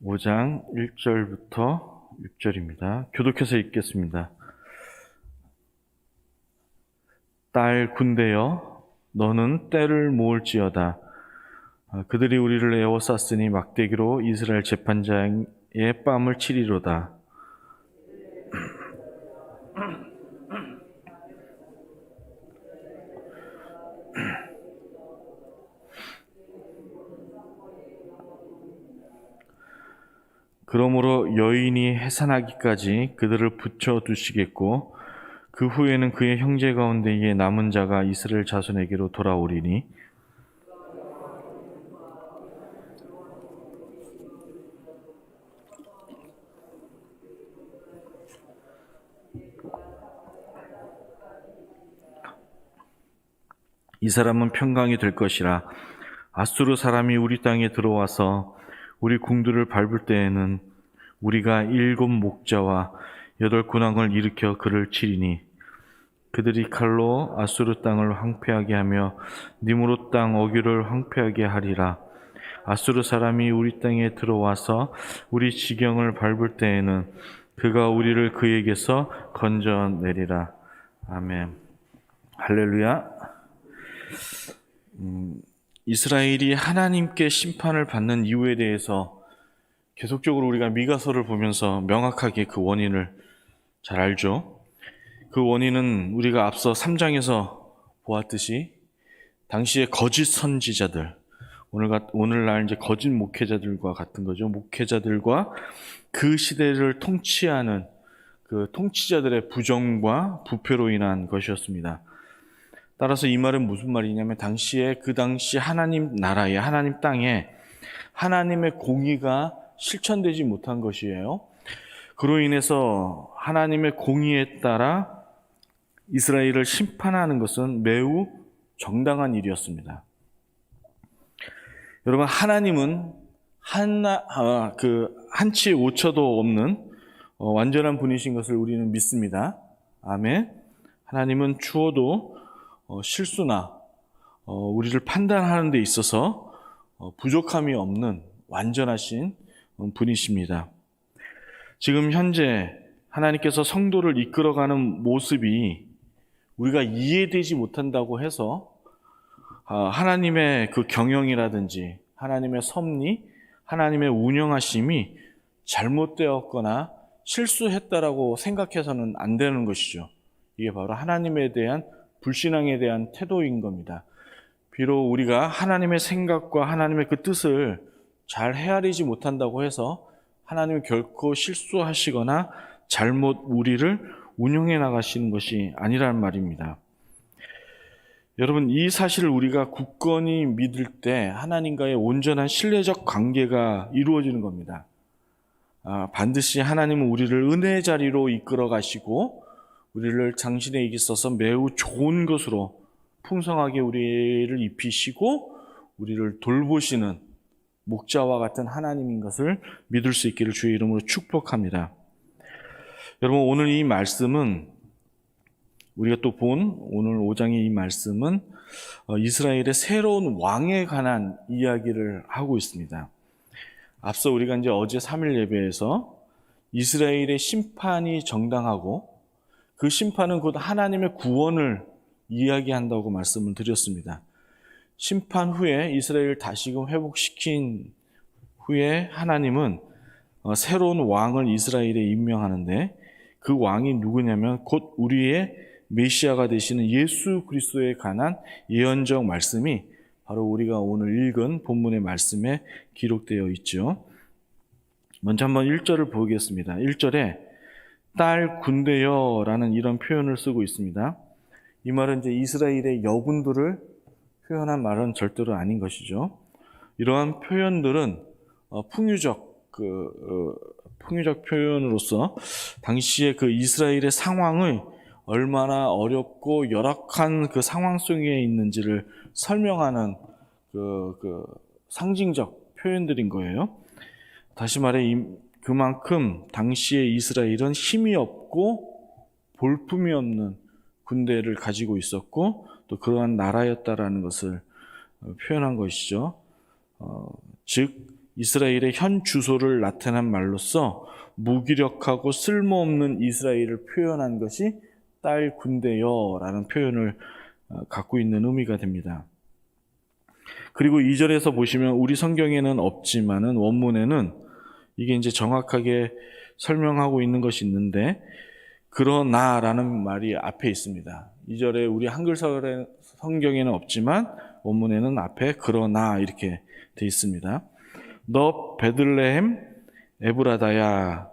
5장 1절부터 6절입니다. 교독해서 읽겠습니다. 딸 군대여, 너는 때를 모을지어다. 그들이 우리를 에워쌌으니 막대기로 이스라엘 재판장의 뺨을 치리로다. 그러므로 여인이 해산하기까지 그들을 붙여두시겠고 그 후에는 그의 형제 가운데에 남은 자가 이스라엘 자손에게로 돌아오리니 이 사람은 평강이 될 것이라. 아수르 사람이 우리 땅에 들어와서 우리 궁들을 밟을 때에는 우리가 7 목자와 8 군왕을 일으켜 그를 치리니 그들이 칼로 아수르 땅을 황폐하게 하며 니므롯 땅 어귀를 황폐하게 하리라. 아수르 사람이 우리 땅에 들어와서 우리 지경을 밟을 때에는 그가 우리를 그에게서 건져내리라. 아멘. 할렐루야. 이스라엘이 하나님께 심판을 받는 이유에 대해서 계속적으로 우리가 미가서를 보면서 명확하게 그 원인을 잘 알죠. 그 원인은 우리가 앞서 3장에서 보았듯이 당시의 거짓 선지자들, 오늘날 이제 거짓 목회자들과 같은 거죠. 목회자들과 그 시대를 통치하는 그 통치자들의 부정과 부패로 인한 것이었습니다. 따라서 이 말은 무슨 말이냐면 그 당시 하나님 나라에, 하나님 땅에 하나님의 공의가 실천되지 못한 것이에요. 그로 인해서 하나님의 공의에 따라 이스라엘을 심판하는 것은 매우 정당한 일이었습니다. 여러분, 하나님은 한치 오차도 없는 완전한 분이신 것을 우리는 믿습니다. 아멘. 하나님은 추워도 실수나 우리를 판단하는 데 있어서 부족함이 없는 완전하신 분이십니다. 지금 현재 하나님께서 성도를 이끌어가는 모습이 우리가 이해되지 못한다고 해서 하나님의 그 경영이라든지 하나님의 섭리, 하나님의 운영하심이 잘못되었거나 실수했다라고 생각해서는 안 되는 것이죠. 이게 바로 하나님에 대한 불신앙에 대한 태도인 겁니다. 비록 우리가 하나님의 생각과 하나님의 그 뜻을 잘 헤아리지 못한다고 해서 하나님이 결코 실수하시거나 잘못 우리를 운영해 나가시는 것이 아니란 말입니다. 여러분, 이 사실을 우리가 굳건히 믿을 때 하나님과의 온전한 신뢰적 관계가 이루어지는 겁니다. 반드시 하나님은 우리를 은혜의 자리로 이끌어 가시고 우리를 당신에게 있어서 매우 좋은 것으로 풍성하게 우리를 입히시고 우리를 돌보시는 목자와 같은 하나님인 것을 믿을 수 있기를 주의 이름으로 축복합니다. 여러분, 오늘 이 말씀은 우리가 또 본 오늘 5장의 이 말씀은 이스라엘의 새로운 왕에 관한 이야기를 하고 있습니다. 앞서 우리가 이제 어제 3일 예배에서 이스라엘의 심판이 정당하고 그 심판은 곧 하나님의 구원을 이야기한다고 말씀을 드렸습니다. 심판 후에 이스라엘을 다시금 회복시킨 후에 하나님은 새로운 왕을 이스라엘에 임명하는데 그 왕이 누구냐면 곧 우리의 메시아가 되시는 예수 그리스도에 관한 예언적 말씀이 바로 우리가 오늘 읽은 본문의 말씀에 기록되어 있죠. 먼저 한번 1절을 보겠습니다. 1절에 딸 군대여 라는 이런 표현을 쓰고 있습니다. 이 말은 이제 이스라엘의 여군들을 표현한 말은 절대로 아닌 것이죠. 이러한 표현들은 풍유적 표현으로서 당시의 그 이스라엘의 상황을 얼마나 어렵고 열악한 그 상황 속에 있는지를 설명하는 그 상징적 표현들인 거예요. 다시 말해 그만큼 당시의 이스라엘은 힘이 없고 볼품이 없는 군대를 가지고 있었고 또 그러한 나라였다라는 것을 표현한 것이죠. 즉 이스라엘의 현 주소를 나타낸 말로써 무기력하고 쓸모없는 이스라엘을 표현한 것이 딸 군대여라는 표현을 갖고 있는 의미가 됩니다. 그리고 2절에서 보시면 우리 성경에는 없지만은 원문에는 이게 이제 정확하게 설명하고 있는 것이 있는데 그러나라는 말이 앞에 있습니다. 2절에 우리 한글 성경에는 없지만 원문에는 앞에 그러나 이렇게 돼 있습니다. 너 베들레헴 에브라다야.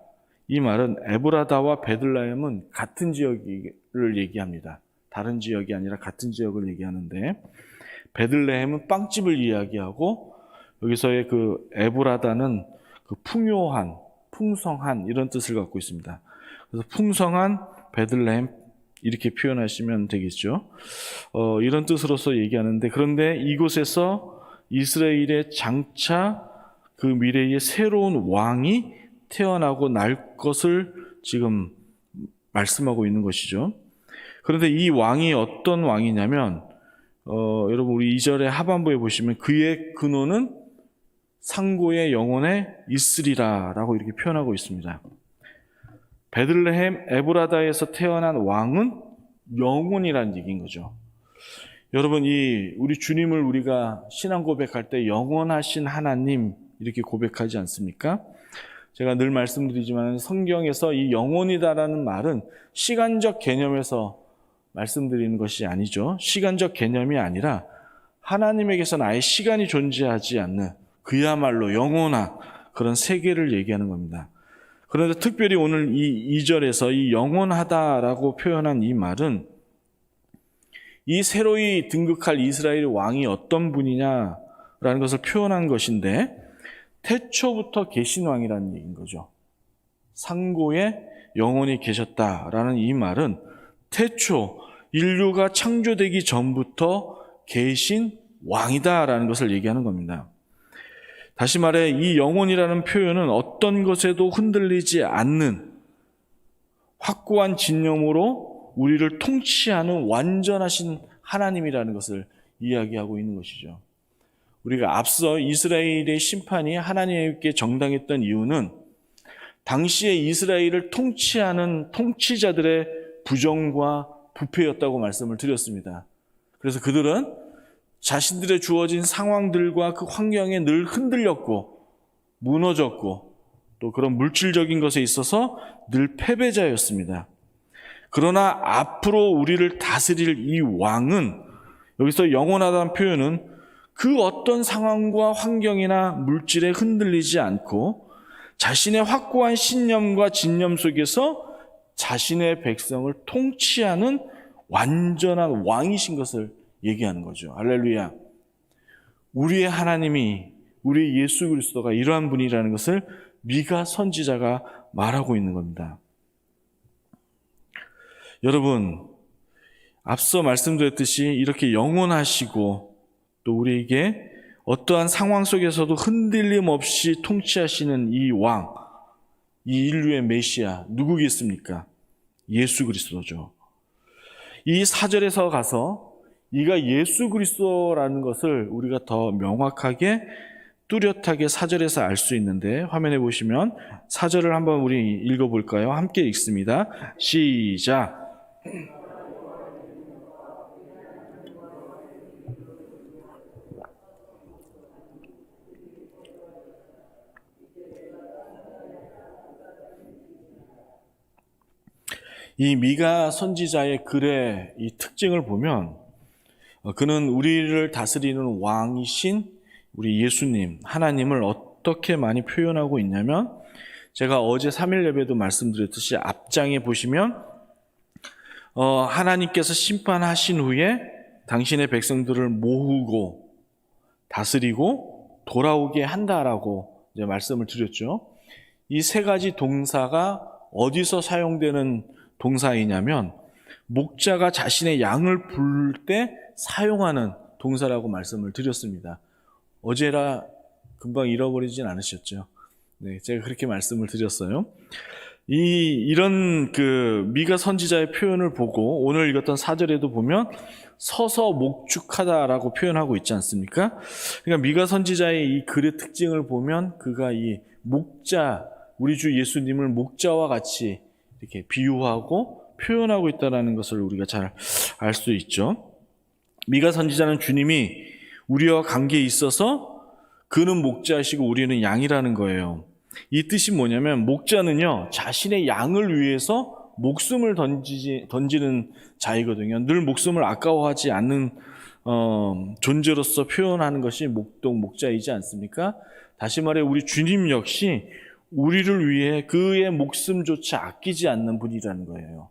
이 말은 에브라다와 베들레헴은 같은 지역을 얘기합니다. 다른 지역이 아니라 같은 지역을 얘기하는데 베들레헴은 빵집을 이야기하고 여기서의 그 에브라다는 그 풍요한, 풍성한 이런 뜻을 갖고 있습니다. 그래서 풍성한 베들레헴 이렇게 표현하시면 되겠죠. 이런 뜻으로서 얘기하는데 그런데 이곳에서 이스라엘의 장차 그 미래의 새로운 왕이 태어나고 날 것을 지금 말씀하고 있는 것이죠. 그런데 이 왕이 어떤 왕이냐면 여러분 우리 2절의 하반부에 보시면 그의 근원은 상고의 영혼에 있으리라 라고 이렇게 표현하고 있습니다. 베들레헴 에브라다에서 태어난 왕은 영혼이라는 얘기인 거죠. 여러분 우리 주님을 우리가 신앙 고백할 때 영원하신 하나님 이렇게 고백하지 않습니까? 제가 늘 말씀드리지만 성경에서 이 영혼이다라는 말은 시간적 개념에서 말씀드리는 것이 아니죠. 시간적 개념이 아니라 하나님에게서는 아예 시간이 존재하지 않는 그야말로 영원한 그런 세계를 얘기하는 겁니다. 그런데 특별히 오늘 이 2절에서 이 영원하다라고 표현한 이 말은 이 새로이 등극할 이스라엘 왕이 어떤 분이냐라는 것을 표현한 것인데 태초부터 계신 왕이라는 얘기인 거죠. 상고에 영원히 계셨다라는 이 말은 태초 인류가 창조되기 전부터 계신 왕이다라는 것을 얘기하는 겁니다. 다시 말해 이 영혼이라는 표현은 어떤 것에도 흔들리지 않는 확고한 진념으로 우리를 통치하는 완전하신 하나님이라는 것을 이야기하고 있는 것이죠. 우리가 앞서 이스라엘의 심판이 하나님께 정당했던 이유는 당시에 이스라엘을 통치하는 통치자들의 부정과 부패였다고 말씀을 드렸습니다. 그래서 그들은 자신들의 주어진 상황들과 그 환경에 늘 흔들렸고 무너졌고 또 그런 물질적인 것에 있어서 늘 패배자였습니다. 그러나 앞으로 우리를 다스릴 이 왕은 여기서 영원하다는 표현은 그 어떤 상황과 환경이나 물질에 흔들리지 않고 자신의 확고한 신념과 진념 속에서 자신의 백성을 통치하는 완전한 왕이신 것을 얘기하는 거죠. 할렐루야. 우리의 하나님이 우리 예수 그리스도가 이러한 분이라는 것을 미가 선지자가 말하고 있는 겁니다. 여러분, 앞서 말씀드렸듯이 이렇게 영원하시고 또 우리에게 어떠한 상황 속에서도 흔들림 없이 통치하시는 이 왕, 이 인류의 메시아 누구겠습니까? 예수 그리스도죠. 이 4절에서 가서 이가 예수 그리스도라는 것을 우리가 더 명확하게 뚜렷하게 4절에서 알 수 있는데 화면에 보시면 4절을 한번 우리 읽어볼까요? 함께 읽습니다. 시작. 이 미가 선지자의 글의 이 특징을 보면 그는 우리를 다스리는 왕이신 우리 예수님, 하나님을 어떻게 많이 표현하고 있냐면 제가 어제 3일 예배도 말씀드렸듯이 앞장에 보시면 하나님께서 심판하신 후에 당신의 백성들을 모으고 다스리고 돌아오게 한다라고 이제 말씀을 드렸죠. 이 세 가지 동사가 어디서 사용되는 동사이냐면 목자가 자신의 양을 부를 때 사용하는 동사라고 말씀을 드렸습니다. 어제라 금방 잃어버리진 않으셨죠? 네, 제가 그렇게 말씀을 드렸어요. 이런 그 미가 선지자의 표현을 보고 오늘 읽었던 4절에도 보면 서서 목축하다라고 표현하고 있지 않습니까? 그러니까 미가 선지자의 이 글의 특징을 보면 그가 이 목자, 우리 주 예수님을 목자와 같이 이렇게 비유하고 표현하고 있다는 것을 우리가 잘 알 수 있죠. 미가 선지자는 주님이 우리와 관계에 있어서 그는 목자이시고 우리는 양이라는 거예요. 이 뜻이 뭐냐면 목자는요, 자신의 양을 위해서 목숨을 던지는 자이거든요. 늘 목숨을 아까워하지 않는 존재로서 표현하는 것이 목자이지 않습니까? 다시 말해 우리 주님 역시 우리를 위해 그의 목숨조차 아끼지 않는 분이라는 거예요.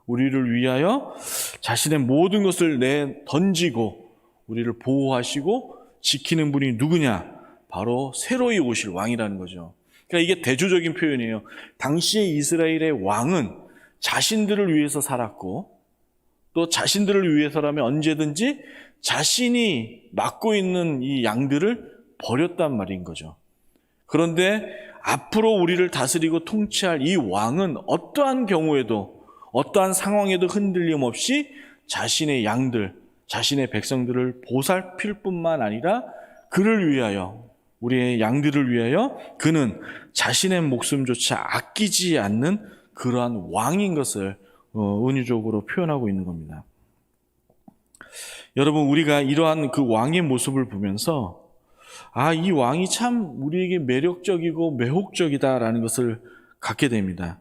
우리를 위하여 자신의 모든 것을 던지고 우리를 보호하시고 지키는 분이 누구냐? 바로 새로이 오실 왕이라는 거죠. 그러니까 이게 대조적인 표현이에요. 당시의 이스라엘의 왕은 자신들을 위해서 살았고 또 자신들을 위해서라면 언제든지 자신이 맡고 있는 이 양들을 버렸단 말인 거죠. 그런데 앞으로 우리를 다스리고 통치할 이 왕은 어떠한 경우에도 어떠한 상황에도 흔들림 없이 자신의 양들, 자신의 백성들을 보살필 뿐만 아니라 그를 위하여, 우리의 양들을 위하여 그는 자신의 목숨조차 아끼지 않는 그러한 왕인 것을 은유적으로 표현하고 있는 겁니다. 여러분, 우리가 이러한 그 왕의 모습을 보면서 이 왕이 참 우리에게 매력적이고 매혹적이다라는 것을 갖게 됩니다.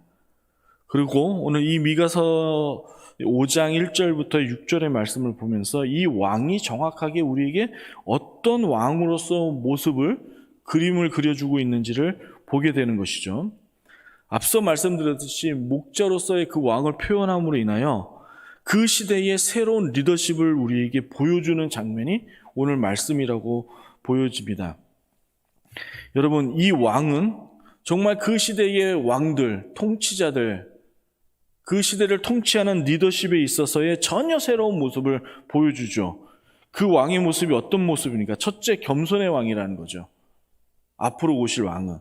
그리고 오늘 이 미가서 5장 1절부터 6절의 말씀을 보면서 이 왕이 정확하게 우리에게 어떤 왕으로서 모습을, 그림을 그려주고 있는지를 보게 되는 것이죠. 앞서 말씀드렸듯이 목자로서의 그 왕을 표현함으로 인하여 그 시대의 새로운 리더십을 우리에게 보여주는 장면이 오늘 말씀이라고 보여집니다. 여러분, 이 왕은 정말 그 시대의 왕들, 통치자들, 그 시대를 통치하는 리더십에 있어서의 전혀 새로운 모습을 보여주죠. 그 왕의 모습이 어떤 모습입니까? 첫째, 겸손의 왕이라는 거죠. 앞으로 오실 왕은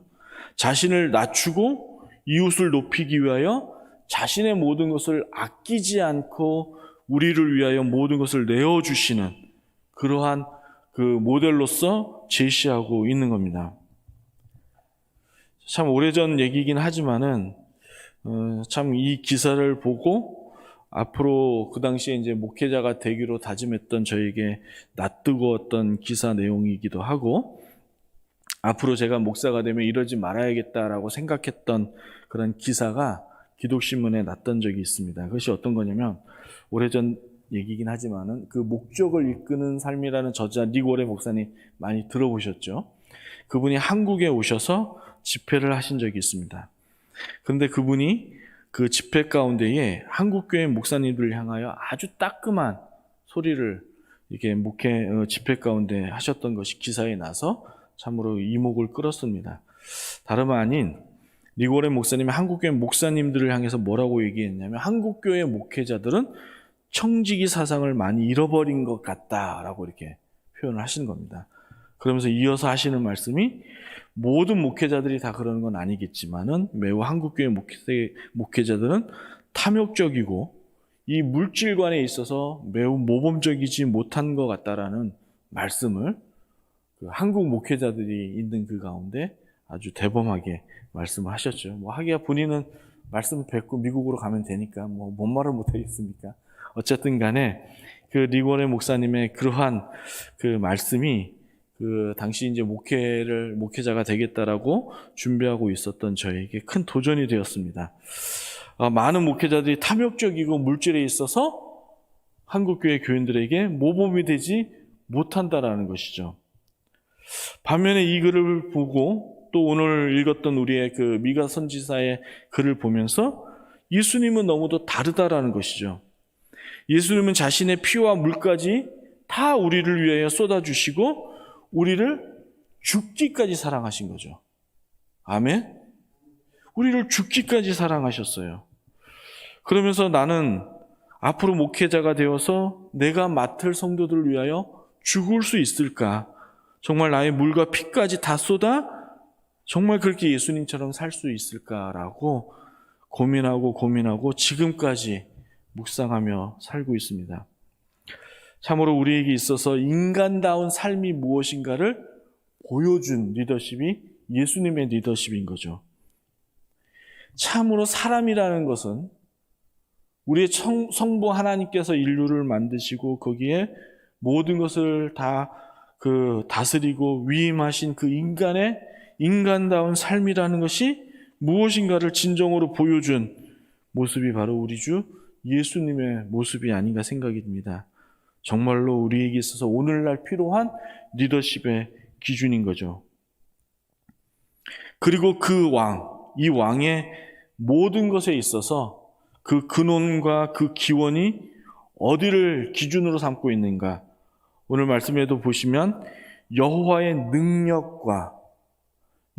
자신을 낮추고 이웃을 높이기 위하여 자신의 모든 것을 아끼지 않고 우리를 위하여 모든 것을 내어주시는 그러한 그 모델로서 제시하고 있는 겁니다. 참 오래전 얘기이긴 하지만은 참 이 기사를 보고 앞으로 그 당시에 이제 목회자가 되기로 다짐했던 저에게 낯뜨거웠던 기사 내용이기도 하고, 앞으로 제가 목사가 되면 이러지 말아야겠다라고 생각했던 그런 기사가 기독신문에 났던 적이 있습니다. 그것이 어떤 거냐면, 오래전 얘기긴 하지만은 그 목적을 이끄는 삶이라는 저자 니고레 목사님 많이 들어보셨죠? 그분이 한국에 오셔서 집회를 하신 적이 있습니다. 그런데 그분이 그 집회 가운데에 한국교회 목사님들을 향하여 아주 따끔한 소리를 이렇게 집회 가운데 하셨던 것이 기사에 나서 참으로 이목을 끌었습니다. 다름 아닌 니고레 목사님이 한국교회 목사님들을 향해서 뭐라고 얘기했냐면, 한국교회 목회자들은 청지기 사상을 많이 잃어버린 것 같다라고 이렇게 표현을 하신 겁니다. 그러면서 이어서 하시는 말씀이, 모든 목회자들이 다 그러는 건 아니겠지만은 매우 한국교회 목회자들은 탐욕적이고 이 물질관에 있어서 매우 모범적이지 못한 것 같다라는 말씀을 그 한국 목회자들이 있는 그 가운데 아주 대범하게 말씀을 하셨죠. 하기야 본인은 말씀을 뵙고 미국으로 가면 되니까 뭔 말을 못하겠습니까? 어쨌든 간에 그 니고레 목사님의 그러한 그 말씀이 그 당시 이제 목회자가 되겠다라고 준비하고 있었던 저에게 큰 도전이 되었습니다. 많은 목회자들이 탐욕적이고 물질에 있어서 한국교회 교인들에게 모범이 되지 못한다라는 것이죠. 반면에 이 글을 보고 또 오늘 읽었던 우리의 그 미가 선지자의 글을 보면서 예수님은 너무도 다르다라는 것이죠. 예수님은 자신의 피와 물까지 다 우리를 위하여 쏟아주시고 우리를 죽기까지 사랑하신 거죠. 아멘? 우리를 죽기까지 사랑하셨어요. 그러면서 나는 앞으로 목회자가 되어서 내가 맡을 성도들을 위하여 죽을 수 있을까? 정말 나의 물과 피까지 다 쏟아 정말 그렇게 예수님처럼 살 수 있을까라고 고민하고 지금까지 묵상하며 살고 있습니다. 참으로 우리에게 있어서 인간다운 삶이 무엇인가를 보여준 리더십이 예수님의 리더십인 거죠. 참으로 사람이라는 것은 우리의 성부 하나님께서 인류를 만드시고 거기에 모든 것을 다 다스리고 위임하신 그 인간의 인간다운 삶이라는 것이 무엇인가를 진정으로 보여준 모습이 바로 우리 주 예수님의 모습이 아닌가 생각이 듭니다. 정말로 우리에게 있어서 오늘날 필요한 리더십의 기준인 거죠. 그리고 이 왕의 모든 것에 있어서 그 근원과 그 기원이 어디를 기준으로 삼고 있는가? 오늘 말씀에도 보시면 여호와의 능력과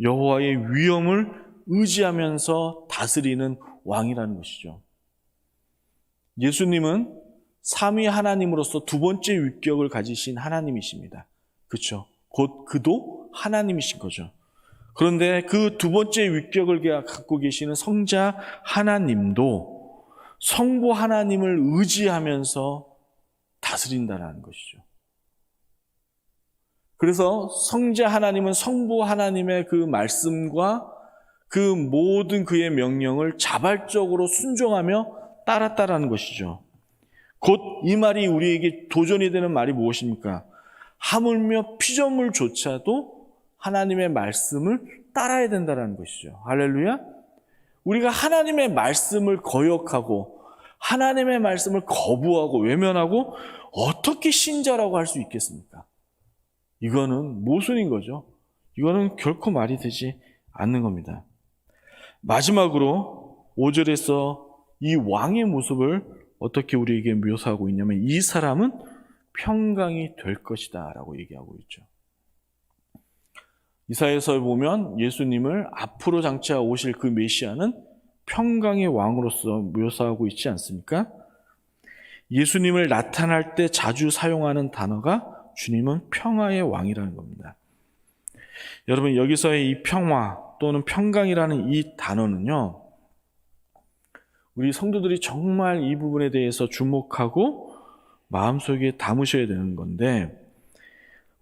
여호와의 위엄을 의지하면서 다스리는 왕이라는 것이죠. 예수님은 삼위 하나님으로서 두 번째 위격을 가지신 하나님이십니다. 그렇죠? 곧 그도 하나님이신 거죠. 그런데 그 두 번째 위격을 갖고 계시는 성자 하나님도 성부 하나님을 의지하면서 다스린다는 것이죠. 그래서 성자 하나님은 성부 하나님의 그 말씀과 그 모든 그의 명령을 자발적으로 순종하며 따랐다라는 것이죠. 곧 이 말이 우리에게 도전이 되는 말이 무엇입니까? 하물며 피조물조차도 하나님의 말씀을 따라야 된다는 것이죠. 할렐루야. 우리가 하나님의 말씀을 거역하고 하나님의 말씀을 거부하고 외면하고 어떻게 신자라고 할 수 있겠습니까? 이거는 모순인 거죠. 이거는 결코 말이 되지 않는 겁니다. 마지막으로 5절에서 이 왕의 모습을 어떻게 우리에게 묘사하고 있냐면 이 사람은 평강이 될 것이다 라고 얘기하고 있죠. 이사야서에 보면 예수님을 앞으로 장차 오실 그 메시아는 평강의 왕으로서 묘사하고 있지 않습니까? 예수님을 나타날 때 자주 사용하는 단어가 주님은 평화의 왕이라는 겁니다. 여러분, 여기서의 이 평화 또는 평강이라는 이 단어는요, 우리 성도들이 정말 이 부분에 대해서 주목하고 마음속에 담으셔야 되는 건데,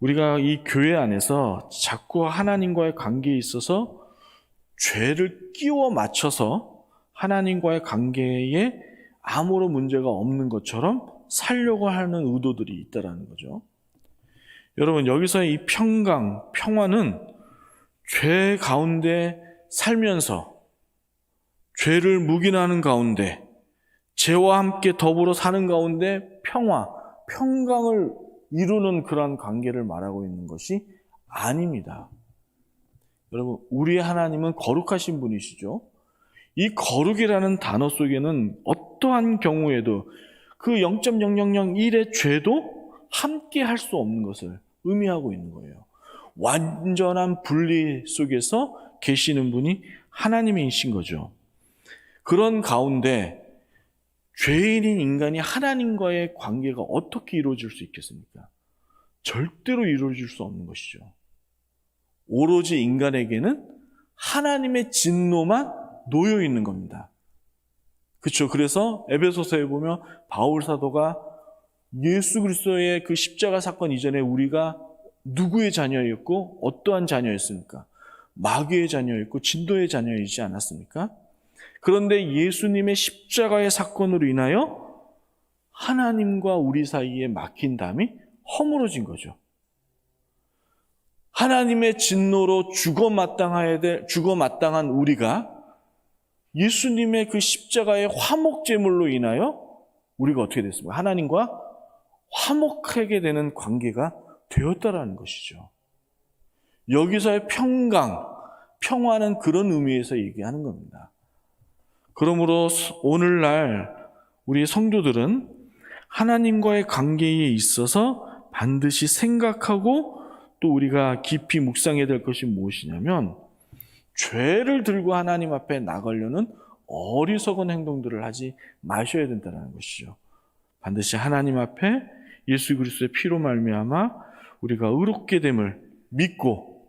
우리가 이 교회 안에서 자꾸 하나님과의 관계에 있어서 죄를 끼워 맞춰서 하나님과의 관계에 아무런 문제가 없는 것처럼 살려고 하는 의도들이 있다는 거죠. 여러분, 여기서의 이 평강, 평화는 죄 가운데 살면서 죄를 묵인하는 가운데 죄와 함께 더불어 사는 가운데 평강을 이루는 그러한 관계를 말하고 있는 것이 아닙니다. 여러분, 우리의 하나님은 거룩하신 분이시죠. 이 거룩이라는 단어 속에는 어떠한 경우에도 그 0.0001의 죄도 함께 할 수 없는 것을 의미하고 있는 거예요. 완전한 분리 속에서 계시는 분이 하나님이신 거죠. 그런 가운데 죄인인 인간이 하나님과의 관계가 어떻게 이루어질 수 있겠습니까? 절대로 이루어질 수 없는 것이죠. 오로지 인간에게는 하나님의 진노만 놓여 있는 겁니다. 그렇죠. 그래서 에베소서에 보면 바울 사도가 예수 그리스도의 그 십자가 사건 이전에 우리가 누구의 자녀였고 어떠한 자녀였습니까? 마귀의 자녀였고 진도의 자녀이지 않았습니까? 그런데 예수님의 십자가의 사건으로 인하여 하나님과 우리 사이에 막힌 담이 허물어진 거죠. 하나님의 진노로 죽어 마땅한 우리가 예수님의 그 십자가의 화목제물로 인하여 우리가 어떻게 됐습니까? 하나님과 화목하게 되는 관계가 되었다라는 것이죠. 여기서의 평화는 그런 의미에서 얘기하는 겁니다. 그러므로 오늘날 우리 성도들은 하나님과의 관계에 있어서 반드시 생각하고 또 우리가 깊이 묵상해야 될 것이 무엇이냐면 죄를 들고 하나님 앞에 나가려는 어리석은 행동들을 하지 마셔야 된다는 것이죠. 반드시 하나님 앞에 예수 그리스도의 피로 말미암아 우리가 의롭게 됨을 믿고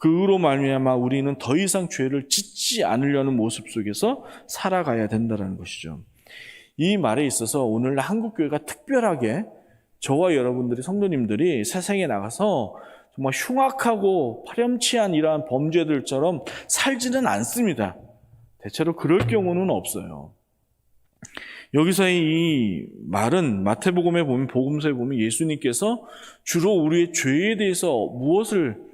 그 의로 말미암아 우리는 더 이상 죄를 짓지 않으려는 모습 속에서 살아가야 된다는 것이죠. 이 말에 있어서 오늘 한국교회가 특별하게 저와 여러분들이 성도님들이 세상에 나가서 정말 흉악하고 파렴치한 이러한 범죄들처럼 살지는 않습니다. 대체로 그럴 경우는 없어요. 여기서의 이 말은 마태복음에 보면, 복음서에 보면 예수님께서 주로 우리의 죄에 대해서 무엇을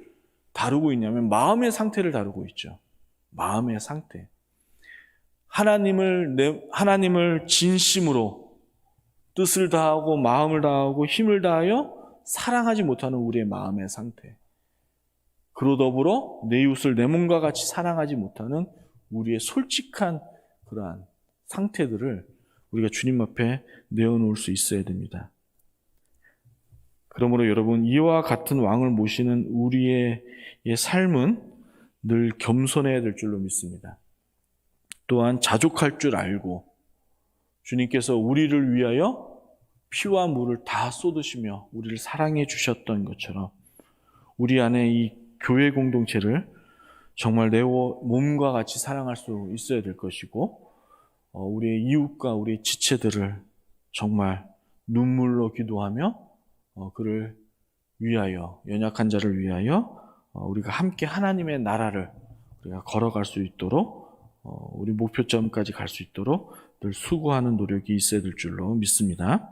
다루고 있냐면 마음의 상태를 다루고 있죠. 마음의 상태. 하나님을 진심으로 뜻을 다하고 마음을 다하고 힘을 다하여 사랑하지 못하는 우리의 마음의 상태. 그로 더불어 내 이웃을 내 몸과 같이 사랑하지 못하는 우리의 솔직한 그러한 상태들을 우리가 주님 앞에 내어놓을 수 있어야 됩니다. 그러므로 여러분, 이와 같은 왕을 모시는 우리의 삶은 늘 겸손해야 될 줄로 믿습니다. 또한 자족할 줄 알고 주님께서 우리를 위하여 피와 물을 다 쏟으시며 우리를 사랑해 주셨던 것처럼 우리 안에 이 교회 공동체를 정말 내 몸과 같이 사랑할 수 있어야 될 것이고, 우리의 이웃과 우리의 지체들을 정말 눈물로 기도하며 그를 위하여, 연약한 자를 위하여 우리가 함께 하나님의 나라를 우리가 걸어갈 수 있도록, 우리 목표점까지 갈 수 있도록 늘 수고하는 노력이 있어야 될 줄로 믿습니다.